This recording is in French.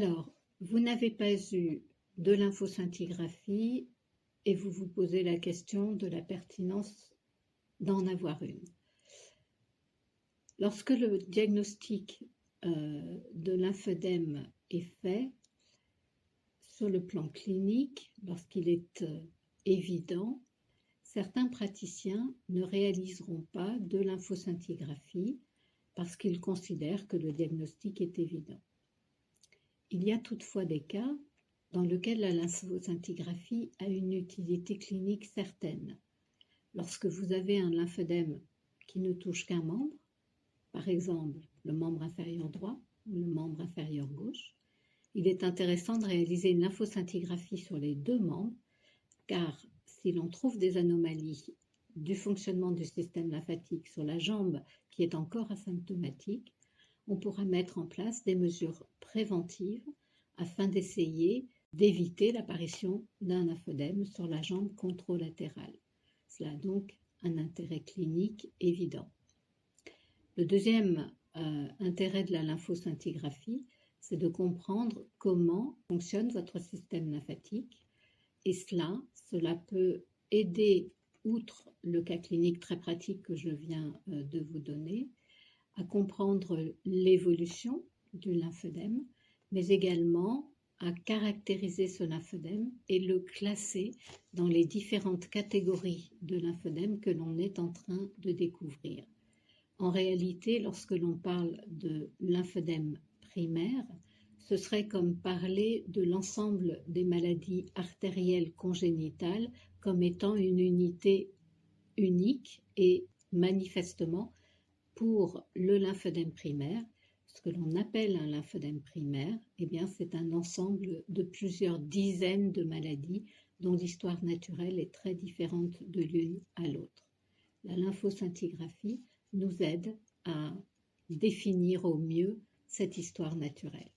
Alors, vous n'avez pas eu de lymphoscintigraphie et vous vous posez la question de la pertinence d'en avoir une. Lorsque le diagnostic de lymphœdème est fait, sur le plan clinique, lorsqu'il est évident, certains praticiens ne réaliseront pas de lymphoscintigraphie parce qu'ils considèrent que le diagnostic est évident. Il y a toutefois des cas dans lesquels la lymphoscintigraphie a une utilité clinique certaine. Lorsque vous avez un lymphœdème qui ne touche qu'un membre, par exemple le membre inférieur droit ou le membre inférieur gauche, il est intéressant de réaliser une lymphoscintigraphie sur les deux membres, car si l'on trouve des anomalies du fonctionnement du système lymphatique sur la jambe qui est encore asymptomatique, on pourra mettre en place des mesures préventives afin d'essayer d'éviter l'apparition d'un lymphœdème sur la jambe contralatérale. Cela a donc un intérêt clinique évident. Le deuxième intérêt de la lymphoscintigraphie, c'est de comment fonctionne votre système lymphatique, et cela peut aider, outre le cas clinique très pratique que je viens de vous donner, à comprendre l'évolution du lymphœdème, mais également à caractériser ce lymphœdème et le classer dans les différentes catégories de lymphœdème que l'on est en train de découvrir. En réalité, lorsque l'on parle de lymphœdème primaire, ce serait comme parler de l'ensemble des maladies artérielles congénitales comme étant une unité unique, et manifestement, pour le lymphœdème primaire, ce que l'on appelle un lymphœdème primaire, eh bien, c'est un ensemble de plusieurs dizaines de maladies dont l'histoire naturelle est très différente de l'une à l'autre. La lymphoscintigraphie nous aide à définir au mieux cette histoire naturelle.